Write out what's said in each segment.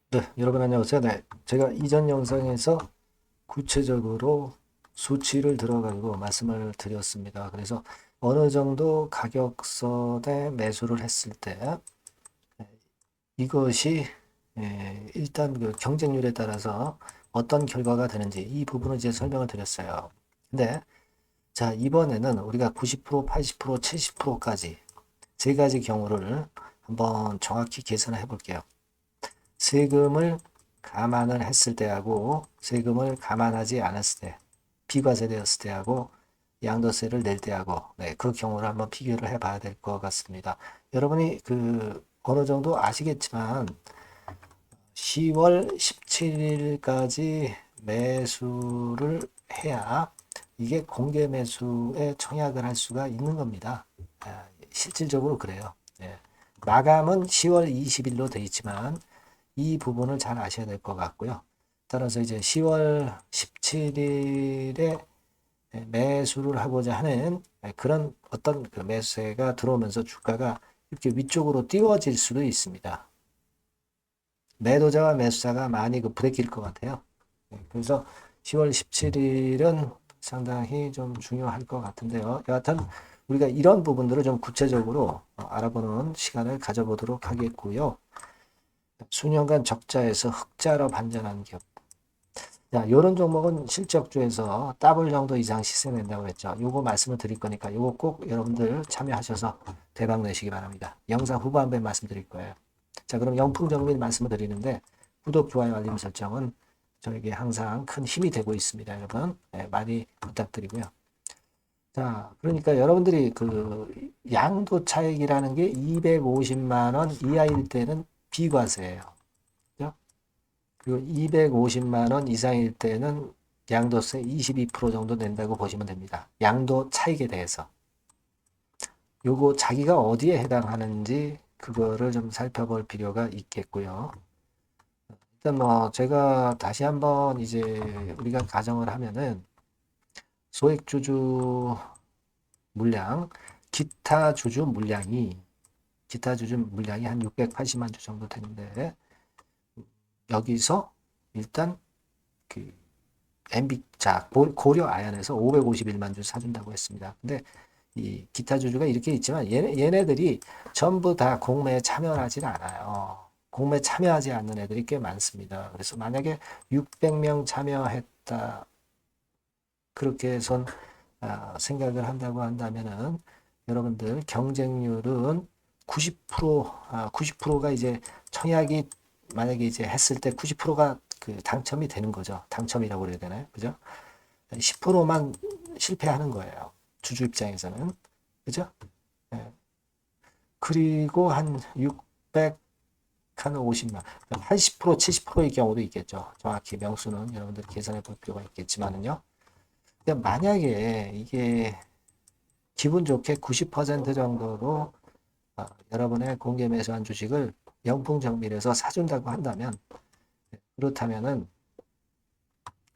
네, 여러분 안녕하세요. 네, 제가 이전 영상에서 구체적으로 수치를 들어가지고 말씀을 드렸습니다. 그래서 어느 정도 가격선에 매수를 했을 때 이것이 일단 그 경쟁률에 따라서 어떤 결과가 되는지 이 부분을 이제 설명을 드렸어요. 근데 자, 이번에는 우리가 90%, 80%, 70%까지 세 가지 경우를 한번 정확히 계산을 해볼게요. 세금을 감안을 했을 때하고 세금을 감안하지 않았을 때, 비과세되었을 때하고 양도세를 낼 때하고 그 경우를 한번 비교를 해봐야 될 것 같습니다. 여러분이 그 어느 정도 아시겠지만 10월 17일까지 매수를 해야 이게 공개 매수에 청약을 할 수가 있는 겁니다. 실질적으로 그래요. 예. 마감은 10월 20일로 되어 있지만 이 부분을 잘 아셔야 될 것 같고요. 따라서 이제 10월 17일에 매수를 하고자 하는 그런 어떤 그 매수세가 들어오면서 주가가 이렇게 위쪽으로 띄워질 수도 있습니다. 매도자와 매수자가 많이 그 부대낄 것 같아요. 그래서 10월 17일은 상당히 좀 중요할 것 같은데요. 여하튼 우리가 이런 부분들을 좀 구체적으로 알아보는 시간을 가져보도록 하겠고요. 수년간 적자에서 흑자로 반전한 기업. 자, 이런 종목은 실적주에서 더블 정도 이상 시세 낸다고 했죠. 요거 말씀을 드릴 거니까 요거 꼭 여러분들 참여하셔서 대박 내시기 바랍니다. 영상 후반부에 말씀드릴 거예요. 자, 그럼 영풍정밀 말씀을 드리는데 구독, 좋아요, 알림 설정은 저에게 항상 큰 힘이 되고 있습니다. 여러분 많이 부탁드리고요. 자, 그러니까 여러분들이 그 양도 차익이라는 게 250만 원 이하일 때는 비과세예요. 그죠? 그리고 250만 원 이상일 때는 양도세 22% 정도 낸다고 보시면 됩니다. 양도 차익에 대해서. 요거 자기가 어디에 해당하는지 그거를 좀 살펴볼 필요가 있겠고요. 일단 뭐 제가 다시 한번 이제 우리가 가정을 하면은 소액주주 물량, 기타 주주 물량이 한 680만 주 정도 되는데 여기서 일단 그 MB 자 고려 아연에서 551만 주 사준다고 했습니다. 근데 이 기타 주주가 이렇게 있지만 얘네들이 전부 다 공매에 참여하지 않아요. 공매 참여하지 않는 애들이 꽤 많습니다. 그래서 만약에 600명 참여했다 그렇게 선 생각을 한다고 한다면은 여러분들 경쟁률은 90%가 이제 청약이 만약에 이제 했을 때 90%가 그 당첨이 되는 거죠. 당첨이라고 그래야 되나요? 그죠? 10%만 실패하는 거예요. 주주 입장에서는. 그죠? 예. 그리고 한 600, 한 50만, 80%, 70%의 경우도 있겠죠. 정확히 명수는 여러분들 계산해 볼 필요가 있겠지만은요. 그러니까 만약에 이게 기분 좋게 90% 정도로 여러분의 공개 매수한 주식을 영풍정밀에서 사준다고 한다면 그렇다면은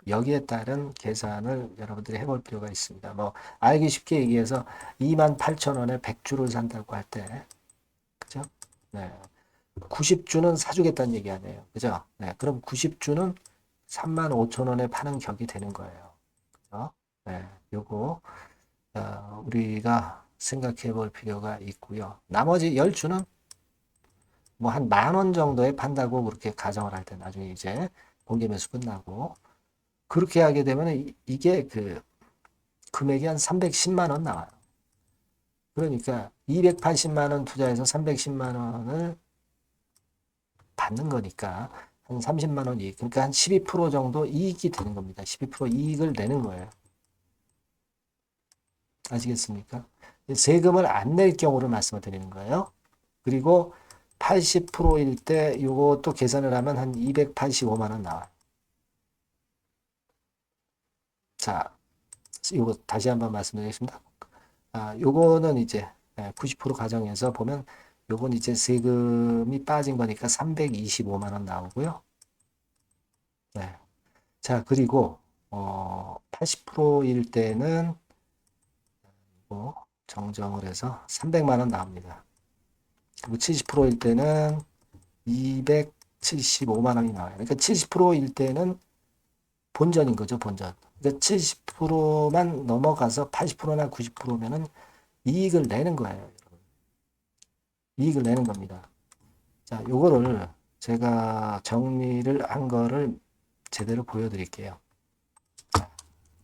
여기에 따른 계산을 여러분들이 해볼 필요가 있습니다. 뭐 알기 쉽게 얘기해서 28,000원에 100주를 산다고 할 때, 그죠? 네. 90주는 사주겠다는 얘기 아니에요. 그죠? 네. 그럼 90주는 35,000원에 파는 격이 되는 거예요. 그죠? 네. 요거 우리가 생각해 볼 필요가 있고요. 나머지 10주는 뭐 한 10,000원 정도에 판다고 그렇게 가정을 할 때 나중에 이제 공개 매수 끝나고 그렇게 하게 되면 이게 그 금액이 한 310만 원 나와요. 그러니까 280만 원 투자해서 310만 원을 받는 거니까 한 30만 원 이익. 그러니까 한 12% 정도 이익이 되는 겁니다. 12% 이익을 내는 거예요. 아시겠습니까? 세금을 안 낼 경우를 말씀을 드리는 거예요. 그리고 80%일 때 요것도 계산을 하면 한 285만 원 나와요. 자, 요거 다시 한번 말씀드리겠습니다. 요거는 이제 90% 가정에서 보면 요건 이제 세금이 빠진 거니까 325만 원 나오고요. 네. 자, 그리고 80%일 때는 뭐 정정을 해서 300만 원 나옵니다. 그리고 70%일 때는 200 75만 원이 나와요. 그러니까 70%일 때는 본전인 거죠, 본전. 그러니까 70%만 넘어가서 80%나 90%면은 이익을 내는 거예요. 이익을 내는 겁니다. 자, 요거를 제가 정리를 한 거를 제대로 보여드릴게요.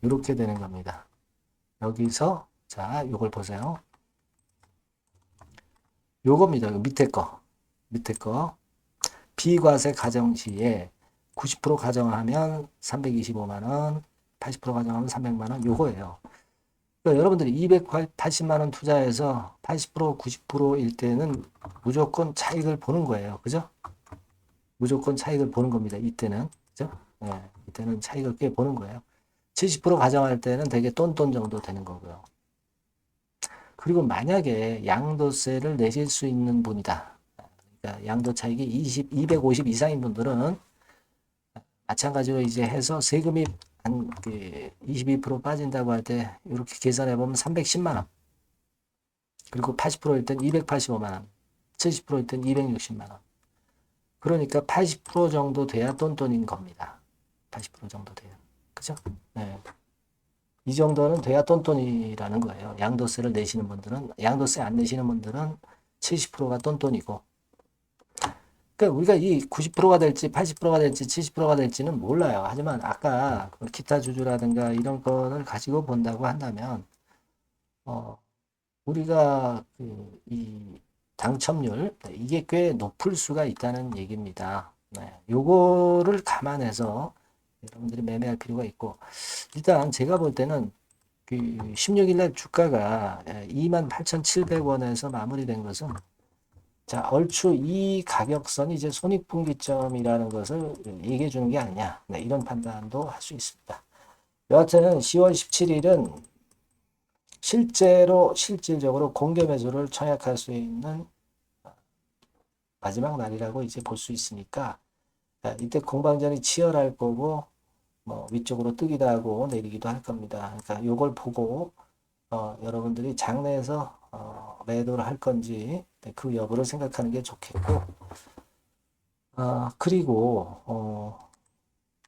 이렇게 되는 겁니다. 여기서 자, 요걸 보세요. 요겁니다. 요 밑에 거. 비과세 가정 시에 90% 가정하면 325만 원, 80% 가정하면 300만 원, 요거예요. 그러니까 여러분들이 280만 원 투자해서 80%, 90%일 때는 무조건 차익을 보는 거예요. 그죠? 무조건 차익을 보는 겁니다. 이때는. 그죠? 네, 이때는 차익을 꽤 보는 거예요. 70% 가정할 때는 되게 똔똔 정도 되는 거고요. 그리고 만약에 양도세를 내실 수 있는 분이다. 그러니까 양도 차익이 250 이상인 분들은 마찬가지로 이제 해서 세금이 한 22% 빠진다고 할 때 이렇게 계산해 보면 310만 원. 그리고 80%일 땐 285만 원. 70%일 땐 260만 원. 그러니까 80% 정도 돼야 똔똔인 겁니다. 80% 정도 돼요. 그죠? 네. 이 정도는 돼야 똔똔이라는 거예요. 양도세를 내시는 분들은, 양도세 안 내시는 분들은 70%가 똔똔이고, 그러니까 우리가 이 90%가 될지 80%가 될지 70%가 될지는 몰라요. 하지만 아까 기타 주주라든가 이런 거를 가지고 본다고 한다면 우리가 이 당첨률 이게 꽤 높을 수가 있다는 얘기입니다. 네, 요거를 감안해서 여러분들이 매매할 필요가 있고 일단 제가 볼 때는 그 16일 날 주가가 28,700원에서 마무리된 것은 자, 얼추 이 가격선이 이제 손익분기점이라는 것을 얘기해 주는 게 아니냐. 네, 이런 판단도 할 수 있습니다. 여하튼 10월 17일은 실질적으로 공개 매수를 청약할 수 있는 마지막 날이라고 이제 볼 수 있으니까 이때 공방전이 치열할 거고 뭐 위쪽으로 뜨기도 하고 내리기도 할 겁니다. 그러니까 요걸 보고 여러분들이 장내에서 매도를 할 건지 그 여부를 생각하는 게 좋겠고 그리고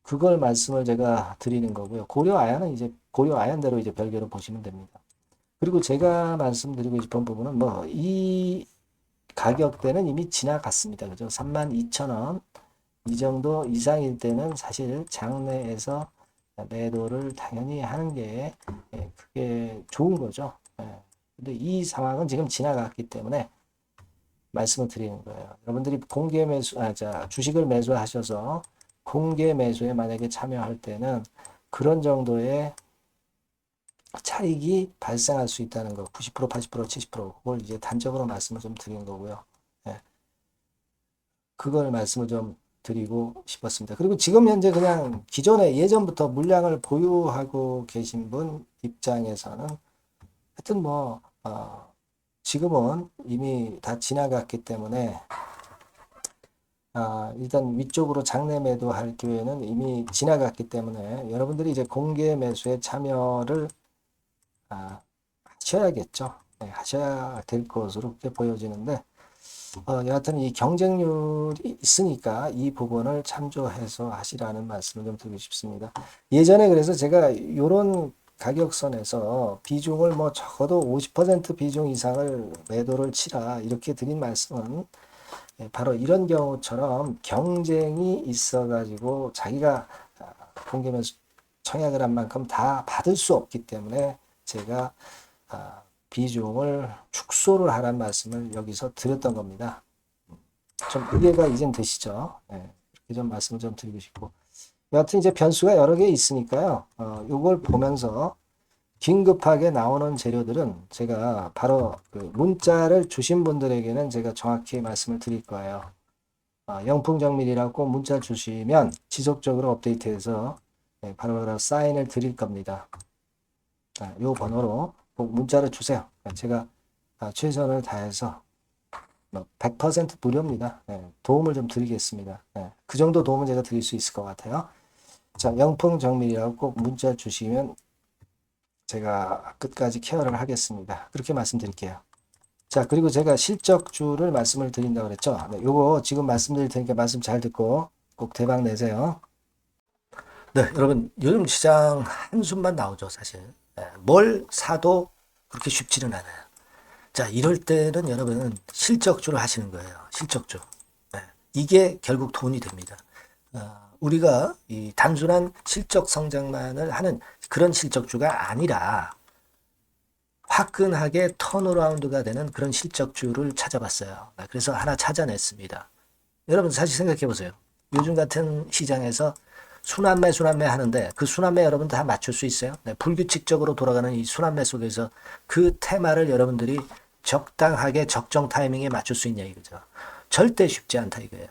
그걸 말씀을 제가 드리는 거고요. 고려아연은 이제 고려아연대로 이제 별개로 보시면 됩니다. 그리고 제가 말씀드리고 싶은 부분은 뭐 이 가격대는 이미 지나갔습니다. 그죠? 32,000원 이 정도 이상일 때는 사실 장내에서 매도를 당연히 하는 게 그게 좋은 거죠. 근데 이 상황은 지금 지나갔기 때문에 말씀을 드리는 거예요. 여러분들이 공개 매수, 주식을 매수하셔서 공개 매수에 만약에 참여할 때는 그런 정도의 차익이 발생할 수 있다는 거, 90%, 80%, 70% 그걸 이제 단적으로 말씀을 좀 드린 거고요. 그걸 말씀을 좀 드리고 싶었습니다. 그리고 지금 현재 그냥 기존에 예전부터 물량을 보유하고 계신 분 입장에서는 하여튼 뭐 지금은 이미 다 지나갔기 때문에 일단 위쪽으로 장내 매도할 기회는 이미 지나갔기 때문에 여러분들이 이제 공개 매수에 참여를 하셔야겠죠. 네, 하셔야 될 것으로 그렇게 보여지는데 여하튼 이 경쟁률이 있으니까 이 부분을 참조해서 하시라는 말씀을 좀 드리고 싶습니다. 예전에 그래서 제가 이런 가격선에서 비중을 뭐 적어도 50% 비중 이상을 매도를 치라 이렇게 드린 말씀은 바로 이런 경우처럼 경쟁이 있어가지고 자기가 공개 매수 청약을 한 만큼 다 받을 수 없기 때문에 제가 비중을 축소를 하라는 말씀을 여기서 드렸던 겁니다. 좀 이해가 이젠 되시죠? 네, 이렇게 좀 말씀을 좀 드리고 싶고 여하튼 이제 변수가 여러 개 있으니까요. 이걸 보면서 긴급하게 나오는 재료들은 제가 바로 그 문자를 주신 분들에게는 제가 정확히 말씀을 드릴 거예요. 영풍정밀이라고 문자 주시면 지속적으로 업데이트해서 바로 사인을 드릴 겁니다. 이 번호로 꼭 문자를 주세요. 제가 최선을 다해서 100% 무료입니다. 도움을 좀 드리겠습니다. 그 정도 도움은 제가 드릴 수 있을 것 같아요. 자, 영풍정밀이라고 꼭 문자 주시면 제가 끝까지 케어를 하겠습니다. 그렇게 말씀드릴게요. 자, 그리고 제가 실적주를 말씀을 드린다고 그랬죠. 네, 요거 지금 말씀드릴 테니까 말씀 잘 듣고 꼭 대박 내세요. 네, 여러분, 요즘 시장 한숨만 나오죠, 사실. 네, 뭘 사도 그렇게 쉽지는 않아요. 자, 이럴 때는 여러분 실적주를 하시는 거예요. 실적주. 네, 이게 결국 돈이 됩니다. 우리가 이 단순한 실적 성장만을 하는 그런 실적주가 아니라 화끈하게 턴어라운드가 되는 그런 실적주를 찾아봤어요. 그래서 하나 찾아냈습니다. 여러분 사실 생각해 보세요. 요즘 같은 시장에서 순환매 하는데 그 순환매 여러분 다 맞출 수 있어요? 네, 불규칙적으로 돌아가는 이 순환매 속에서 그 테마를 여러분들이 적당하게 적정 타이밍에 맞출 수 있냐 이거죠. 절대 쉽지 않다 이거예요.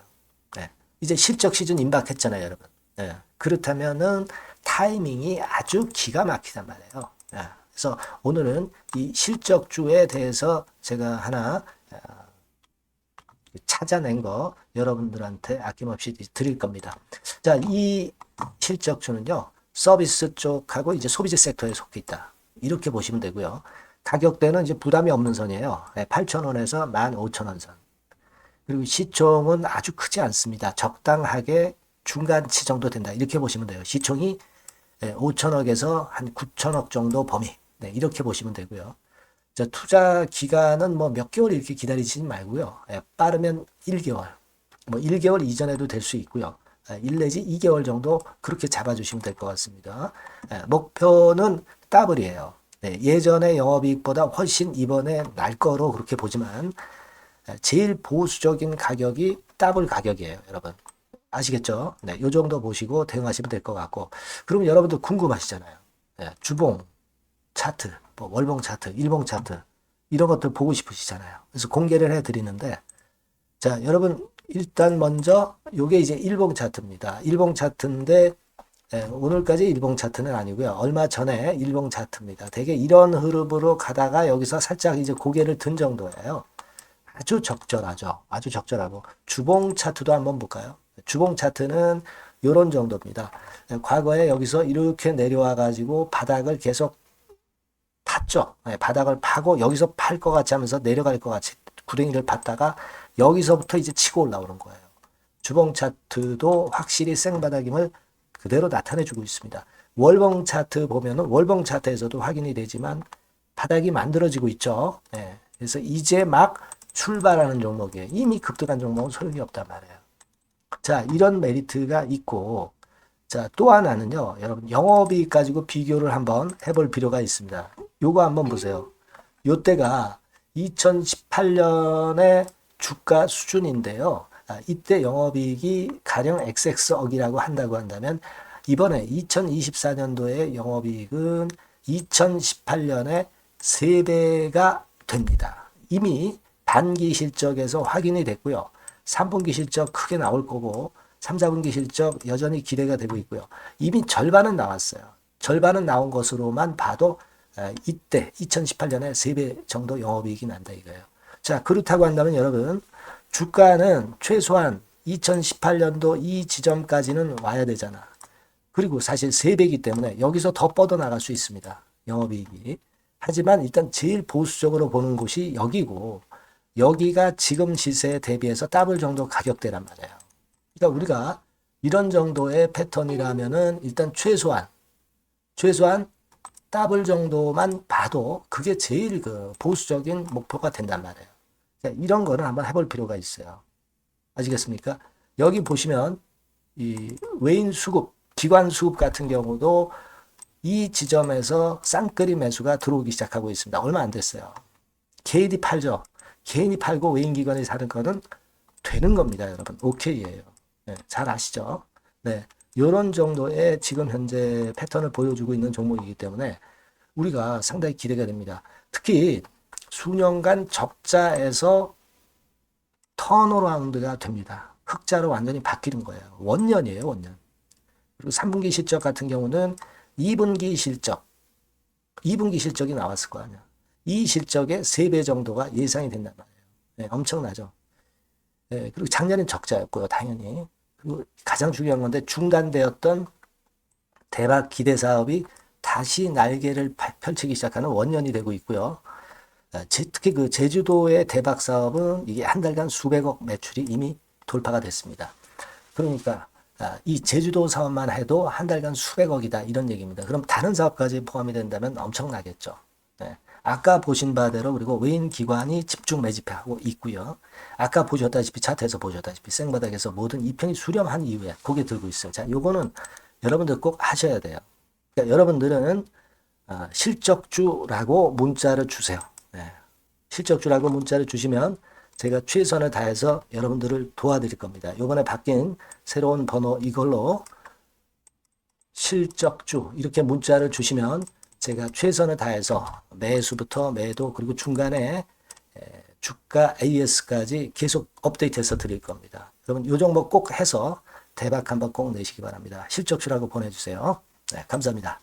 네, 이제 실적 시즌 임박했잖아요, 여러분. 네, 그렇다면은 타이밍이 아주 기가 막히단 말이에요. 네, 그래서 오늘은 이 실적주에 대해서 제가 하나 찾아낸 거 여러분들한테 아낌없이 드릴 겁니다. 자, 이 실적주는요, 서비스 쪽하고 이제 소비재 섹터에 속해 있다. 이렇게 보시면 되고요. 가격대는 이제 부담이 없는 선이에요. 8,000원에서 15,000원 선. 그리고 시총은 아주 크지 않습니다. 적당하게 중간치 정도 된다. 이렇게 보시면 돼요. 시총이 5천억에서 한 9천억 정도 범위. 네, 이렇게 보시면 되고요. 자, 투자 기간은 뭐 몇 개월 이렇게 기다리지 말고요. 빠르면 1개월, 뭐 1개월 이전에도 될 수 있고요. 1 내지 2개월 정도 그렇게 잡아주시면 될 것 같습니다. 목표는 더블이에요. 네, 예전의 영업이익보다 훨씬 이번에 날 거로 그렇게 보지만 제일 보수적인 가격이 더블 가격이에요, 여러분. 아시겠죠? 네, 요 정도 보시고 대응하시면 될 것 같고. 그럼 여러분들 궁금하시잖아요. 네, 주봉, 차트, 뭐 월봉 차트, 일봉 차트 이런 것들 보고 싶으시잖아요. 그래서 공개를 해 드리는데 자, 여러분 일단 먼저 요게 이제 일봉 차트입니다. 일봉 차트인데 오늘까지 일봉 차트는 아니고요. 얼마 전에 일봉 차트입니다. 되게 이런 흐름으로 가다가 여기서 살짝 이제 고개를 든 정도예요. 아주 적절하죠. 아주 적절하고 주봉 차트도 한번 볼까요? 주봉 차트는 요런 정도입니다. 과거에 여기서 이렇게 내려와 가지고 바닥을 계속 팠죠. 바닥을 파고 여기서 팔 것 같이 하면서 내려갈 것 같이 구덩이를 팠다가 여기서부터 이제 치고 올라오는 거예요. 주봉 차트도 확실히 생바닥임을 그대로 나타내주고 있습니다. 월봉 차트 보면은 월봉 차트에서도 확인이 되지만 바닥이 만들어지고 있죠. 그래서 이제 막 출발하는 종목이에요. 이미 급등한 종목은 소용이 없단 말이에요. 자, 이런 메리트가 있고 자, 또 하나는요. 여러분 영업이익 가지고 비교를 한번 해볼 필요가 있습니다. 요거 한번 보세요. 요때가 2018년의 주가 수준인데요. 이때 영업이익이 가령 XX억이라고 한다고 한다면 이번에 2024년도의 영업이익은 2018년에 3배가 됩니다. 이미 단기 실적에서 확인이 됐고요. 3분기 실적 크게 나올 거고 3, 4분기 실적 여전히 기대가 되고 있고요. 이미 절반은 나왔어요. 절반은 나온 것으로만 봐도 이때 2018년에 3배 정도 영업이익이 난다 이거예요. 자, 그렇다고 한다면 여러분 주가는 최소한 2018년도 이 지점까지는 와야 되잖아. 그리고 사실 3배이기 때문에 여기서 더 뻗어나갈 수 있습니다. 영업이익이. 하지만 일단 제일 보수적으로 보는 곳이 여기고 여기가 지금 시세에 대비해서 더블 정도 가격대란 말이에요. 그러니까 우리가 이런 정도의 패턴이라면은 일단 최소한 더블 정도만 봐도 그게 제일 그 보수적인 목표가 된단 말이에요. 자, 이런 거는 한번 해볼 필요가 있어요. 아시겠습니까? 여기 보시면 이 외인 수급, 기관 수급 같은 경우도 이 지점에서 쌍끌이 매수가 들어오기 시작하고 있습니다. 얼마 안 됐어요. 개인이 팔죠. 개인이 팔고 외인 기관이 사는 거는 되는 겁니다, 여러분. 오케이예요. 네, 잘 아시죠? 네, 이런 정도의 지금 현재 패턴을 보여주고 있는 종목이기 때문에 우리가 상당히 기대가 됩니다. 특히 수년간 적자에서 턴어라운드가 됩니다. 흑자로 완전히 바뀌는 거예요. 원년이에요, 원년. 그리고 3분기 실적 같은 경우는 2분기 실적이 나왔을 거 아니야. 이 실적의 3배 정도가 예상이 된단 말이에요. 네, 엄청나죠. 네, 그리고 작년엔 적자였고요, 당연히. 그리고 가장 중요한 건데 중단되었던 대박 기대 사업이 다시 날개를 펼치기 시작하는 원년이 되고 있고요. 특히 그 제주도의 대박 사업은 이게 한 달간 수백억 매출이 이미 돌파가 됐습니다. 그러니까 이 제주도 사업만 해도 한 달간 수백억이다 이런 얘기입니다. 그럼 다른 사업까지 포함이 된다면 엄청나겠죠. 네. 아까 보신 바대로 그리고 외인 기관이 집중 매집하고 있고요. 아까 보셨다시피 차트에서 보셨다시피 생바닥에서 모든 이평이 수렴한 이후에 고개 들고 있어요. 자, 요거는 여러분들 꼭 하셔야 돼요. 그러니까 여러분들은 실적주라고 문자를 주세요. 네. 실적주라고 문자를 주시면 제가 최선을 다해서 여러분들을 도와드릴 겁니다. 이번에 바뀐 새로운 번호 이걸로 실적주 이렇게 문자를 주시면 제가 최선을 다해서 매수부터 매도 그리고 중간에 주가 AS까지 계속 업데이트해서 드릴 겁니다. 여러분 이 종목 꼭 해서 대박 한번 꼭 내시기 바랍니다. 실적주라고 보내주세요. 네, 감사합니다.